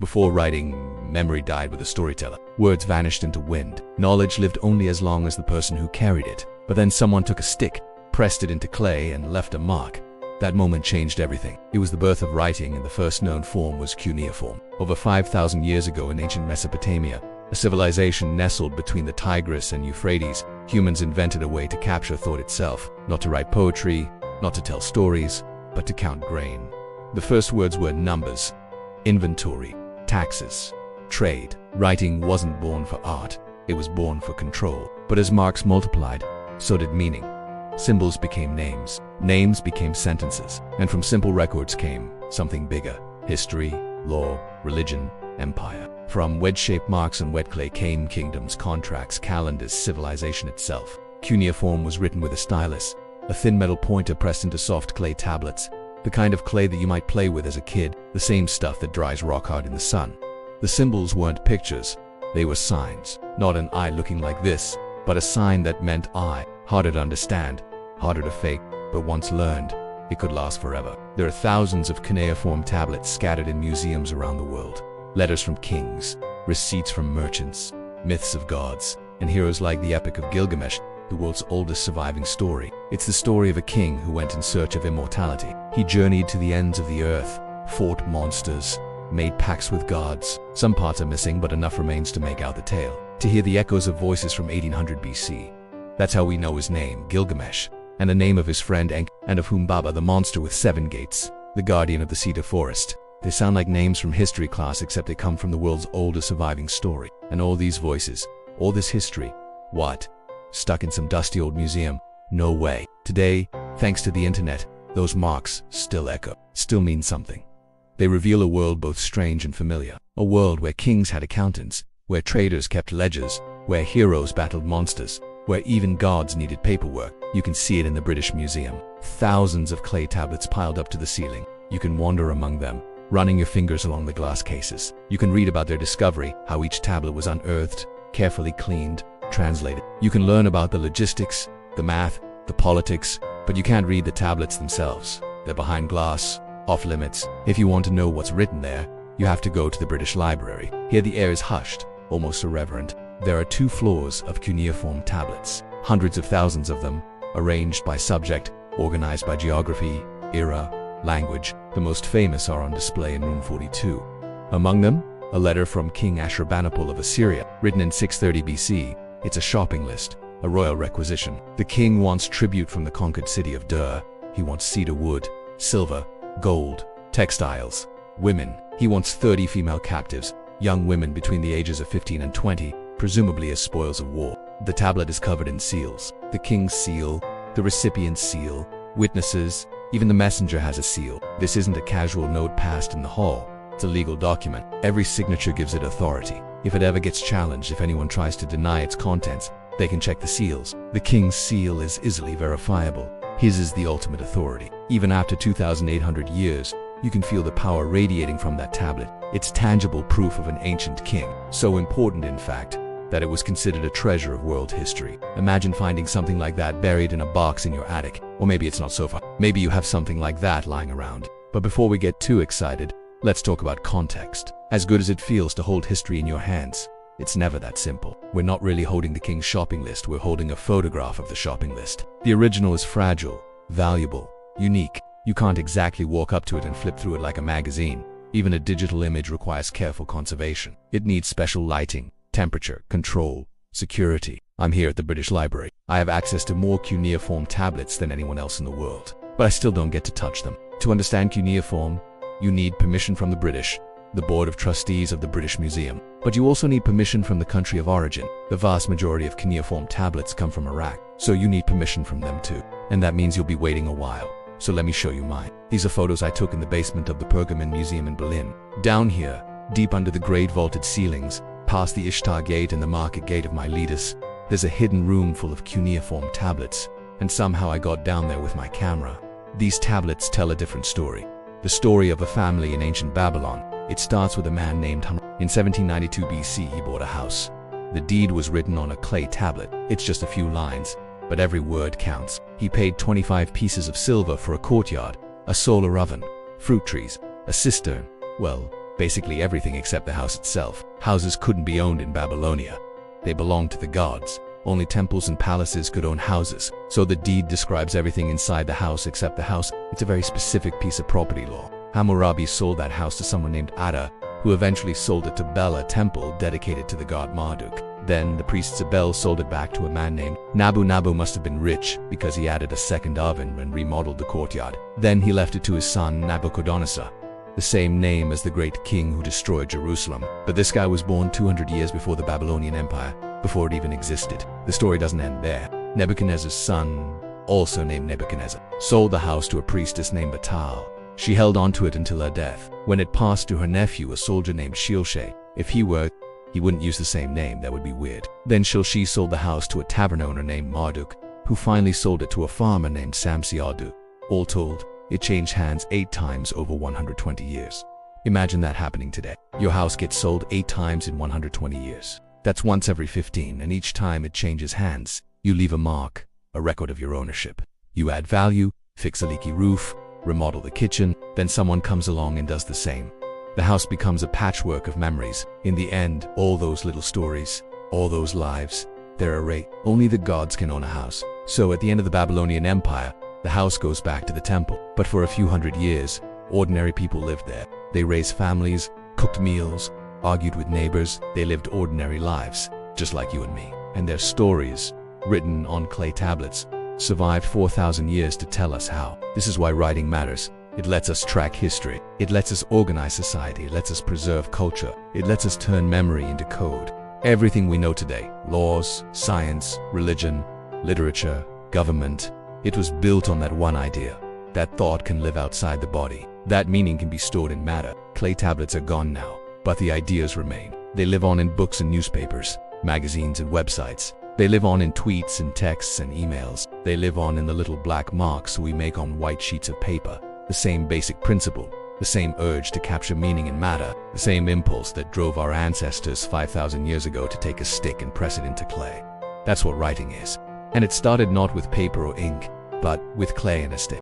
Before writing, memory died with the storyteller. Words vanished into wind. Knowledge lived only as long as the person who carried it. But then someone took a stick, pressed it into clay, and left a mark. That moment changed everything. It was the birth of writing, and the first known form was cuneiform. Over 5,000 years ago in ancient Mesopotamia, a civilization nestled between the Tigris and Euphrates, humans invented a way to capture thought itself, not to write poetry, not to tell stories, but to count grain. The first words were numbers, inventory, taxes, trade. Writing wasn't born for art, it was born for control. But as marks multiplied, so did meaning. Symbols became names, names became sentences, and from simple records came something bigger: history, law, religion, empire. From wedge-shaped marks on wet clay came kingdoms, contracts, calendars, civilization itself. Cuneiform was written with a stylus, a thin metal pointer pressed into soft clay tablets, the kind of clay that you might play with as a kid, the same stuff that dries rock hard in the sun. The symbols weren't pictures, they were signs. Not an eye looking like this, but a sign that meant eye. Harder to understand, harder to fake, but once learned, it could last forever. There are thousands of cuneiform tablets scattered in museums around the world. Letters from kings, receipts from merchants, myths of gods, and heroes like the Epic of Gilgamesh, the world's oldest surviving story. It's the story of a king who went in search of immortality. He journeyed to the ends of the earth, fought monsters, made pacts with gods. Some parts are missing, but enough remains to make out the tale. To hear the echoes of voices from 1800 BC. That's how we know his name, Gilgamesh, and the name of his friend Enki, and of Humbaba, the monster with 7 gates, the guardian of the cedar forest. They sound like names from history class, except they come from the world's oldest surviving story. And all these voices, all this history, what? Stuck in some dusty old museum? No way. Today, thanks to the internet, those marks still echo, still mean something. They reveal a world both strange and familiar. A world where kings had accountants, where traders kept ledgers, where heroes battled monsters, where even gods needed paperwork. You can see it in the British Museum. Thousands of clay tablets piled up to the ceiling. You can wander among them, running your fingers along the glass cases. You can read about their discovery, how each tablet was unearthed, carefully cleaned, translated. You can learn about the logistics, the math, the politics, but you can't read the tablets themselves. They're behind glass, off limits. If you want to know what's written there, you have to go to the British Library. Here the air is hushed, almost irreverent. There are 2 floors of cuneiform tablets, hundreds of thousands of them, arranged by subject, organized by geography, era, language. The most famous are on display in room 42. Among them, a letter from King Ashurbanipal of Assyria, written in 630 BC. It's a shopping list, a royal requisition. The king wants tribute from the conquered city of Dur. He wants cedar wood, silver, gold, textiles, women. He wants 30 female captives, young women between the ages of 15 and 20, presumably as spoils of war. The tablet is covered in seals. The king's seal, the recipient's seal, witnesses, even the messenger has a seal. This isn't a casual note passed in the hall. It's a legal document. Every signature gives it authority. If it ever gets challenged, if anyone tries to deny its contents, they can check the seals. The king's seal is easily verifiable. His is the ultimate authority. Even after 2,800 years, you can feel the power radiating from that tablet. It's tangible proof of an ancient king. So important, in fact, that it was considered a treasure of world history. Imagine finding something like that buried in a box in your attic. Or maybe it's not so far. Maybe you have something like that lying around. But before we get too excited, let's talk about context. As good as it feels to hold history in your hands, it's never that simple. We're not really holding the king's shopping list, we're holding a photograph of the shopping list. The original is fragile, valuable, unique. You can't exactly walk up to it and flip through it like a magazine. Even a digital image requires careful conservation. It needs special lighting, temperature, control, security. I'm here at the British Library. I have access to more cuneiform tablets than anyone else in the world, but I still don't get to touch them. To understand cuneiform, you need permission from the British, the Board of Trustees of the British Museum. But you also need permission from the country of origin. The vast majority of cuneiform tablets come from Iraq, so you need permission from them too. And that means you'll be waiting a while. So let me show you mine. These are photos I took in the basement of the Pergamon Museum in Berlin. Down here, deep under the great vaulted ceilings, past the Ishtar Gate and the Market Gate of Miletus, there's a hidden room full of cuneiform tablets. And somehow I got down there with my camera. These tablets tell a different story. The story of a family in ancient Babylon. It starts with a man named Hum. In 1792 BC, he bought a house. The deed was written on a clay tablet. It's just a few lines, but every word counts. He paid 25 pieces of silver for a courtyard, a solar oven, fruit trees, a cistern, well, basically everything except the house itself. Houses couldn't be owned in Babylonia. They belonged to the gods. Only temples and palaces could own houses, so the deed describes everything inside the house except the house. It's a very specific piece of property law. Hammurabi sold that house to someone named Ada, who eventually sold it to Bel, a temple dedicated to the god Marduk. Then the priests of Bel sold it back to a man named Nabu. Nabu must have been rich because he added a second oven and remodeled the courtyard. Then he left it to his son Nabucodonosor, the same name as the great king who destroyed Jerusalem. But this guy was born 200 years before the Babylonian Empire, before it even existed. The story doesn't end there. Nebuchadnezzar's son, also named Nebuchadnezzar, sold the house to a priestess named Batal. She held on to it until her death, when it passed to her nephew, a soldier named Shilshe. If he wouldn't use the same name, that would be weird. Then Shilshe sold the house to a tavern owner named Marduk, who finally sold it to a farmer named Samsiadu. All told, it changed hands 8 times over 120 years. Imagine that happening today. Your house gets sold 8 times in 120 years. That's once every 15, and each time it changes hands, you leave a mark, a record of your ownership. You add value, fix a leaky roof, remodel the kitchen, then someone comes along and does the same. The house becomes a patchwork of memories. In the end, all those little stories, all those lives, they're erased. Only the gods can own a house. So at the end of the Babylonian Empire, the house goes back to the temple. But for a few hundred years, ordinary people lived there. They raised families, cooked meals, argued with neighbors. They lived ordinary lives, just like you and me. And their stories, written on clay tablets, survived 4,000 years to tell us how. This is why writing matters. It lets us track history. It lets us organize society. It lets us preserve culture. It lets us turn memory into code. Everything we know today, laws, science, religion, literature, government, it was built on that one idea. That thought can live outside the body. That meaning can be stored in matter. Clay tablets are gone now, but the ideas remain. They live on in books and newspapers, magazines and websites. They live on in tweets and texts and emails. They live on in the little black marks we make on white sheets of paper. The same basic principle, the same urge to capture meaning in matter, the same impulse that drove our ancestors 5,000 years ago to take a stick and press it into clay. That's what writing is. And it started not with paper or ink, but with clay and a stick.